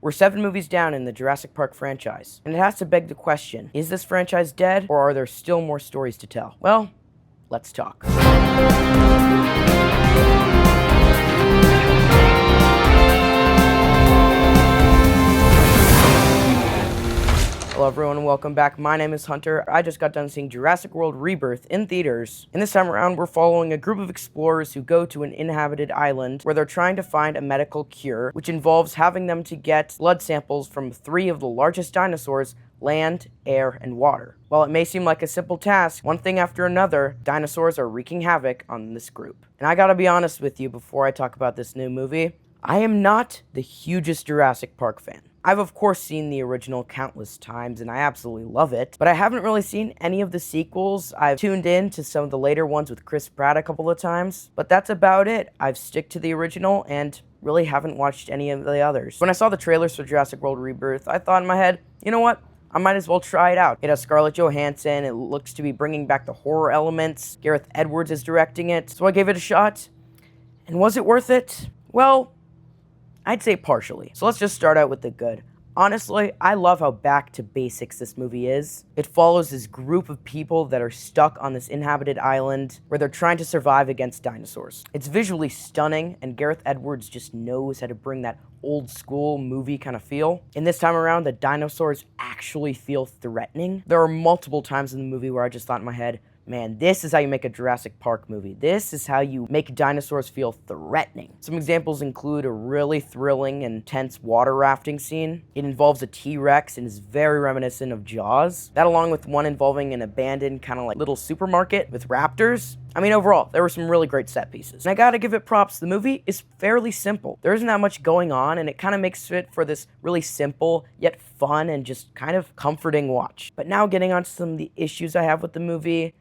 We're 7 movies down in the Jurassic Park franchise, and it has to beg the question, is this franchise dead, or are there still more stories to tell? Well, let's talk. Hello everyone and welcome back. My name is Hunter. I just got done seeing Jurassic World Rebirth in theaters. And this time around, we're following a group of explorers who go to an inhabited island where they're trying to find a medical cure, which involves having them to get blood samples from 3 of the largest dinosaurs: land, air, and water. While it may seem like a simple task, one thing after another, dinosaurs are wreaking havoc on this group. And I gotta be honest with you before I talk about this new movie, I am not the hugest Jurassic Park fan. I've of course seen the original countless times and I absolutely love it, but I haven't really seen any of the sequels. I've tuned in to some of the later ones with Chris Pratt a couple of times, but that's about it. I've stick to the original and really haven't watched any of the others. When I saw the trailers for Jurassic World Rebirth, I thought in my head, you know what? I might as well try it out. It has Scarlett Johansson, it looks to be bringing back the horror elements, Gareth Edwards is directing it, so I gave it a shot. And was it worth it? Well, I'd say partially. So let's just start out with the good. Honestly, I love how back to basics this movie is. It follows this group of people that are stuck on this inhabited island where they're trying to survive against dinosaurs. It's visually stunning, and Gareth Edwards just knows how to bring that old school movie kind of feel. And this time around, the dinosaurs actually feel threatening. There are multiple times in the movie where I just thought in my head, man, this is how you make a Jurassic Park movie. This is how you make dinosaurs feel threatening. Some examples include a really thrilling and tense water rafting scene. It involves a T-Rex and is very reminiscent of Jaws. That along with one involving an abandoned kind of like little supermarket with raptors. I mean, overall, there were some really great set pieces. And I gotta give it props. The movie is fairly simple. There isn't that much going on, and it kind of makes it for this really simple, yet fun and just kind of comforting watch. But now getting on to some of the issues I have with the movie.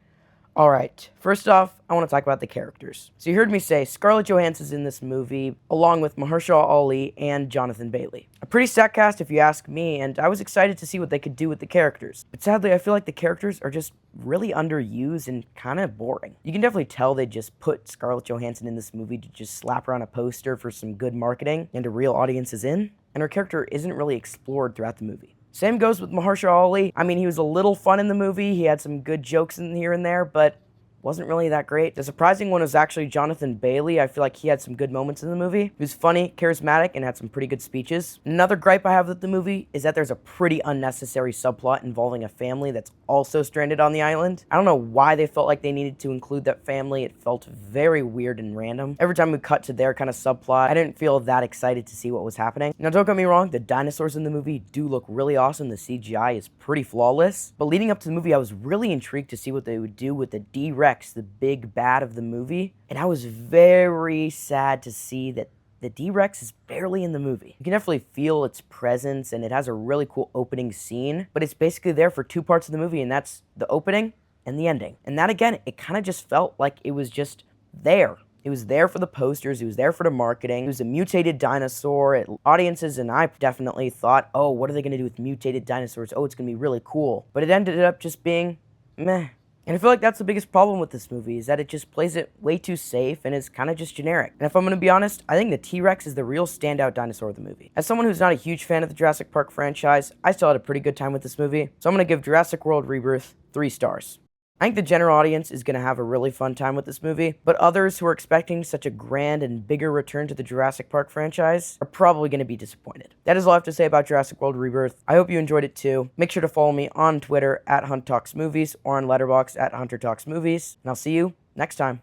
Alright, first off, I want to talk about the characters. So you heard me say Scarlett Johansson's in this movie, along with Mahershala Ali and Jonathan Bailey. A pretty stacked cast if you ask me, and I was excited to see what they could do with the characters. But sadly, I feel like the characters are just really underused and kind of boring. You can definitely tell they just put Scarlett Johansson in this movie to just slap her on a poster for some good marketing and a real audience is in, and her character isn't really explored throughout the movie. Same goes with Mahershala Ali. I mean, he was a little fun in the movie. He had some good jokes in here and there, but wasn't really that great. The surprising one was actually Jonathan Bailey. I feel like he had some good moments in the movie. He was funny, charismatic, and had some pretty good speeches. Another gripe I have with the movie is that there's a pretty unnecessary subplot involving a family that's also stranded on the island. I don't know why they felt like they needed to include that family. It felt very weird and random. Every time we cut to their kind of subplot, I didn't feel that excited to see what was happening. Now, don't get me wrong, the dinosaurs in the movie do look really awesome. The CGI is pretty flawless. But leading up to the movie, I was really intrigued to see what they would do with the D-Rex, the big bad of the movie. And I was very sad to see that the D-Rex is barely in the movie. You can definitely feel its presence, and it has a really cool opening scene, but it's basically there for 2 parts of the movie, and that's the opening and the ending. And that, again, it kind of just felt like it was just there. It was there for the posters, it was there for the marketing, it was a mutated dinosaur. Audiences and I definitely thought, oh, what are they going to do with mutated dinosaurs? Oh, it's going to be really cool. But it ended up just being meh. And I feel like that's the biggest problem with this movie, is that it just plays it way too safe and is kind of just generic. And if I'm going to be honest, I think the T-Rex is the real standout dinosaur of the movie. As someone who's not a huge fan of the Jurassic Park franchise, I still had a pretty good time with this movie, so I'm going to give Jurassic World Rebirth 3 stars. I think the general audience is going to have a really fun time with this movie, but others who are expecting such a grand and bigger return to the Jurassic Park franchise are probably going to be disappointed. That is all I have to say about Jurassic World Rebirth. I hope you enjoyed it too. Make sure to follow me on Twitter @HuntTalksMovies or on Letterboxd @HunterTalksMovies, and I'll see you next time.